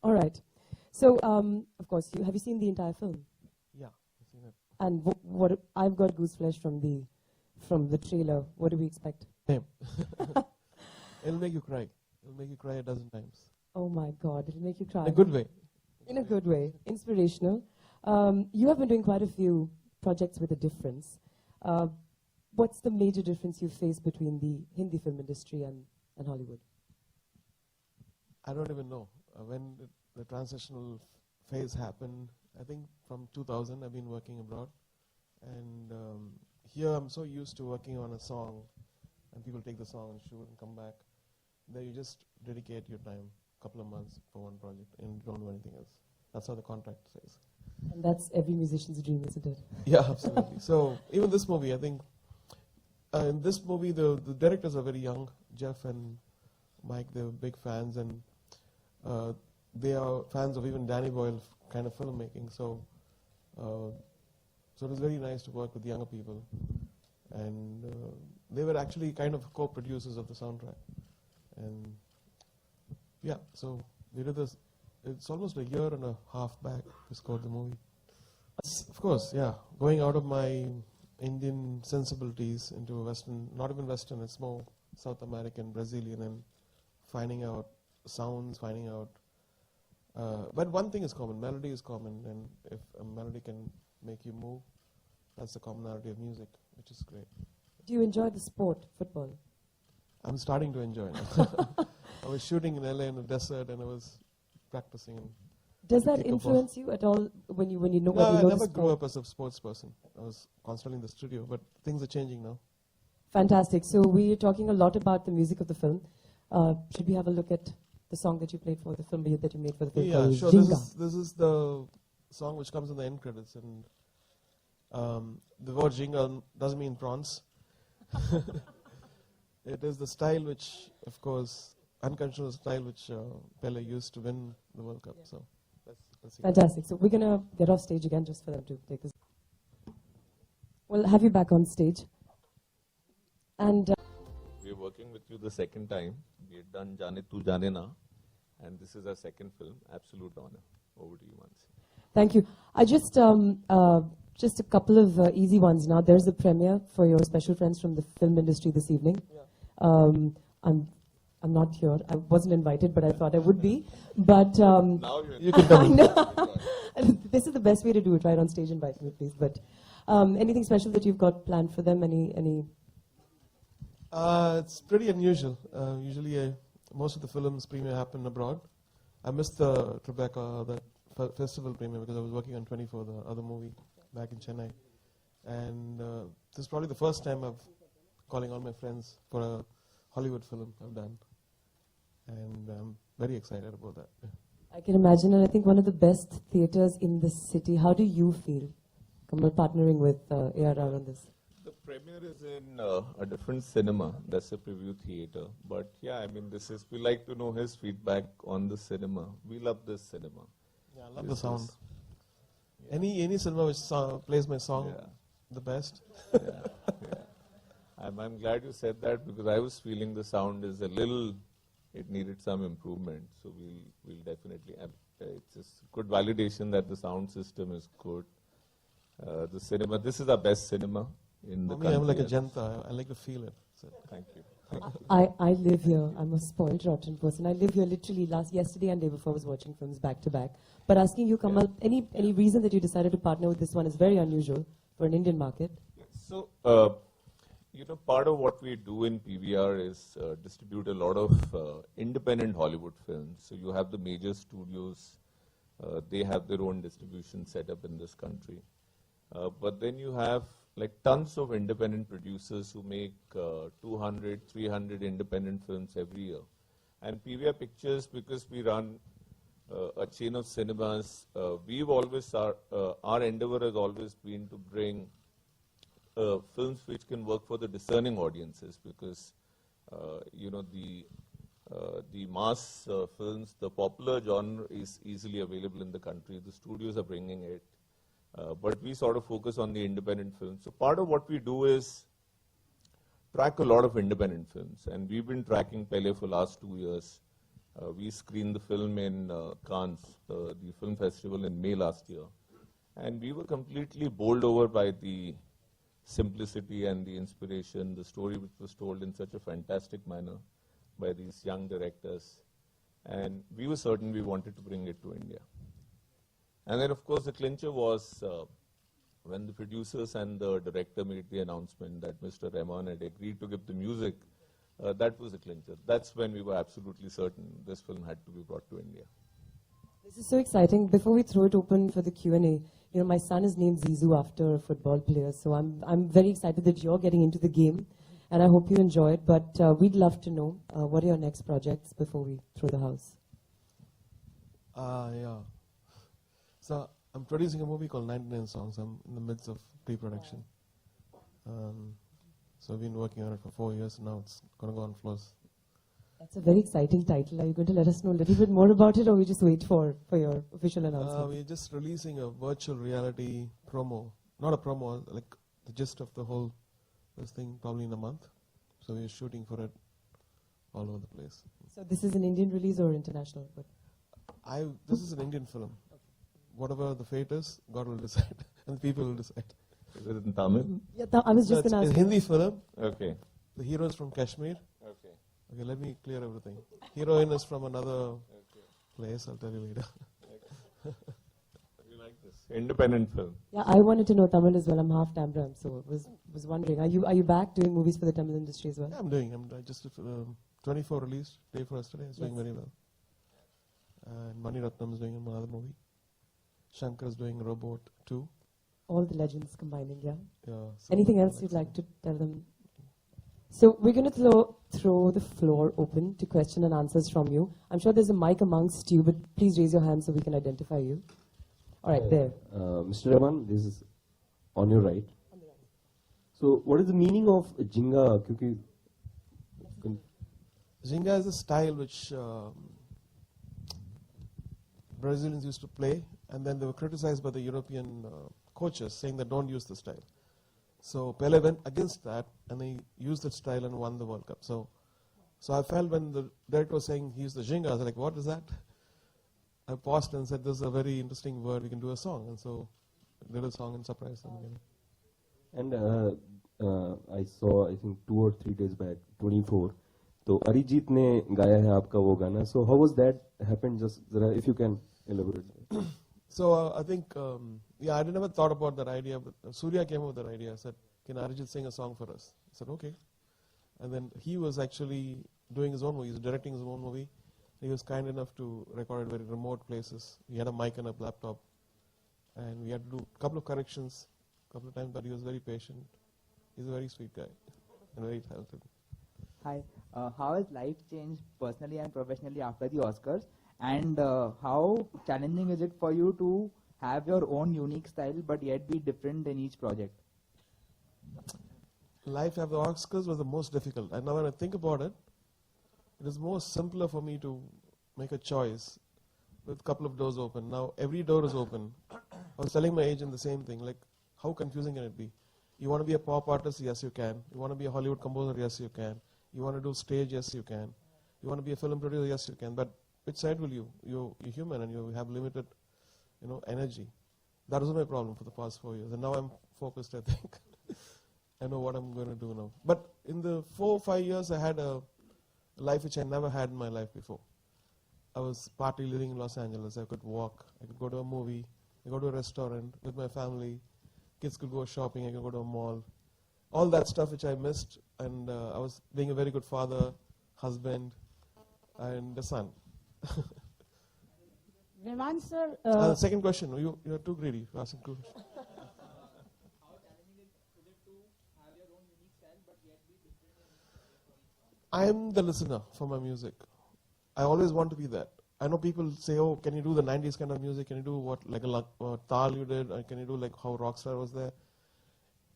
All right. So, of course, have you seen the entire film? Yeah, I've seen it. And what I've got goose flesh from the trailer. What do we expect? Same. It'll make you cry. It'll make you cry a dozen times. Oh my God, it'll make you cry. In a good way. In a good way. Inspirational. You have been doing quite a few projects with a difference. What's the major difference you face between the Hindi film industry and Hollywood? I don't even know. When the transitional phase happened, I think from 2000 I've been working abroad. And here I'm so used to working on a song and people take the song and shoot and come back. There you just dedicate your time, a couple of months for one project and you don't do anything else. That's how the contract says. And that's every musician's dream, isn't it? Yeah, absolutely. So even this movie, I think, in this movie the directors are very young. Jeff and Mike, they're big fans, and they are fans of even Danny Boyle kind of filmmaking. So it was very nice to work with younger people. And they were actually kind of co-producers of the soundtrack. And yeah, so we did this. It's almost a year and a half back we scored the movie. Of course, yeah, going out of my Indian sensibilities into a Western, not even Western, it's more South American, Brazilian, and finding out sounds, finding out. But one thing is common, melody is common, and if a melody can make you move, that's the commonality of music, which is great. Do you enjoy the sport, football? I'm starting to enjoy it. I was shooting in LA in the desert, and I was practicing. Does that influence you at all when you know? No, when you I know never grew up as a sports person. I was constantly in the studio, but things are changing now. Fantastic. So we're talking a lot about the music of the film. Should we have a look at the song that you played for the film that you made for the film? Yeah, sure. Jinga. This is the song which comes in the end credits, and the word Jinga doesn't mean prawns. It is the style which, of course, unconventional style which Pele used to win the World Cup. Yeah. So that's fantastic. So we're gonna get off stage again just for them to take this. We'll have you back on stage. And we're working with you the second time. We had done Jaane Tu Jaane Na, and this is our second film. Absolute honor. Over to you, Mansi. Thank you. I just a couple of easy ones now. There's the premiere for your special friends from the film industry this evening. Yeah. I'm not here. I wasn't invited, but I thought I would be. But now you can come. This is the best way to do it, right on stage. Invite me, please. But anything special that you've got planned for them? Any? It's pretty unusual. Usually, most of the films premiere happen abroad. I missed the Tribeca, that festival premiere, because I was working on 24, the other movie, back in Chennai. And this is probably the first time I'm calling all my friends for a Hollywood film I've done. And I'm very excited about that. Yeah. I can imagine, and I think one of the best theatres in the city. How do you feel, Kamal, partnering with ARR on this? The premiere is in a different cinema. That's a preview theater. But yeah, I mean, we like to know his feedback on the cinema. We love this cinema. Yeah, I love the sound. Yeah. Any cinema which plays my song the best. Yeah, yeah. I'm glad you said that, because I was feeling the sound is it needed some improvement. So we'll definitely, it's just good validation that the sound system is good. The cinema, this is our best cinema in the country. I'm like a janta. I like to feel it. So. Thank you. I live here. I'm a spoiled, rotten person. I live here literally yesterday and day before I was watching films back to back. But asking you, Kamal, any reason that you decided to partner with this one is very unusual for an Indian market. So, part of what we do in PVR is distribute a lot of independent Hollywood films. So you have the major studios, they have their own distribution set up in this country. But then you have like tons of independent producers who make 200, 300 independent films every year. And PVR Pictures, because we run a chain of cinemas, our endeavor has always been to bring films which can work for the discerning audiences, because the mass films, the popular genre is easily available in the country. The studios are bringing it, but we sort of focus on the independent films. So part of what we do is track a lot of independent films, and we've been tracking Pele for last 2 years. We screened the film in Cannes, the film festival in May last year. And we were completely bowled over by the simplicity and the inspiration, the story which was told in such a fantastic manner by these young directors. And we were certain we wanted to bring it to India. And then, of course, the clincher was when the producers and the director made the announcement that Mr. Rahman had agreed to give the music. That was the clincher. That's when we were absolutely certain this film had to be brought to India. This is so exciting. Before we throw it open for the Q&A, my son is named Zizou after a football player, so I'm very excited that you're getting into the game, and I hope you enjoy it. But we'd love to know what are your next projects before we throw the house. Yeah. So I'm producing a movie called 99 Songs. I'm in the midst of pre-production. So I've been working on it for 4 years now. It's going to go on floors. That's a very exciting title. Are you going to let us know a little bit more about it, or we just wait for your official announcement? We're just releasing a virtual reality promo. Not a promo, like the gist of the whole this thing probably in a month. So we're shooting for it all over the place. So this is an Indian release or international? This is an Indian film. Whatever the fate is, God will decide, and people will decide. Is it in Tamil? Yeah, I was just going to ask. It's a Hindi film. Okay. The hero is from Kashmir. Okay. Okay, let me clear everything. Heroine is from another place. I'll tell you later. You like this? Independent film. Yeah, I wanted to know Tamil as well. I'm half Tamil, so was wondering. Are you back doing movies for the Tamil industry as well? Yeah, I'm doing. I just 24 released day for yesterday. It's doing very well. And Mani Ratnam is doing another movie. Shankar is doing Robot 2. All the legends combining, yeah. Yeah. So Anything else you'd like to tell them? So we're going to throw the floor open to question and answers from you. I'm sure there's a mic amongst you, but please raise your hand so we can identify you. All right, there. Mr. Rahman, this is on your right. On the right. So what is the meaning of Jinga? Jinga is a style which Brazilians used to play, and then they were criticized by the European coaches saying that don't use the style. So Pele went against that, and he used that style and won the World Cup. So I felt when the director was saying he used the Jinga, I was like, what is that? I paused and said, this is a very interesting word, we can do a song. And so I did a song and surprised them again. And I saw, I think 2 or 3 days back, 24. So Arijit ne gaya hai aapka wo gana. So how was that happened? Just if you can elaborate. So I think, I never thought about that idea, but Surya came up with that idea. I said, can Arijit sing a song for us? I said, okay. And then he was actually doing his own movie. He was directing his own movie. He was kind enough to record at very remote places. He had a mic and a laptop. And we had to do a couple of corrections, a couple of times, but he was very patient. He's a very sweet guy and very talented. Hi. How has life changed personally and professionally after the Oscars? And how challenging is it for you to have your own unique style but yet be different in each project? Life after the Oscars was the most difficult. And now when I think about it, it is more simpler for me to make a choice with a couple of doors open. Now every door is open. I was telling my agent the same thing, like how confusing can it be? You want to be a pop artist? Yes, you can. You want to be a Hollywood composer? Yes, you can. You want to do stage? Yes, you can. You want to be a film producer? Yes, you can. But which side will you? You're human and you have limited, energy. That was my problem for the past 4 years. And now I'm focused, I think. I know what I'm going to do now. But in the 4 or 5 years, I had a life which I never had in my life before. I was partly living in Los Angeles. I could walk. I could go to a movie. I could go to a restaurant with my family. Kids could go shopping. I could go to a mall. All that stuff which I missed. And I was being a very good father, husband, and a son. Rahman sir, second question. You're too greedy. You're asking two questions. How challenging is it to have your own unique style but yet be different in each project? I am the listener for my music. I always want to be that. I know people say, oh, can you do the 90s kind of music? Can you do what, like a Tal you did? Or can you do like how Rockstar was there?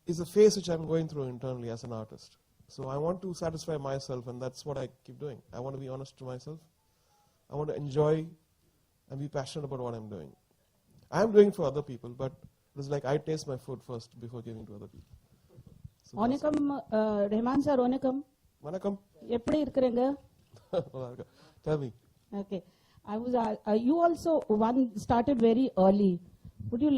It's a phase which I'm going through internally as an artist. So I want to satisfy myself, and that's what I keep doing. I want to be honest to myself. I want to enjoy and be passionate about what I'm doing. I'm doing it for other people, but it's like I taste my food first before giving to other people. So Rahman sir, Vanakkam. எப்படி இருக்கிறீங்க? Tell me. Okay. You also started very early. Would you like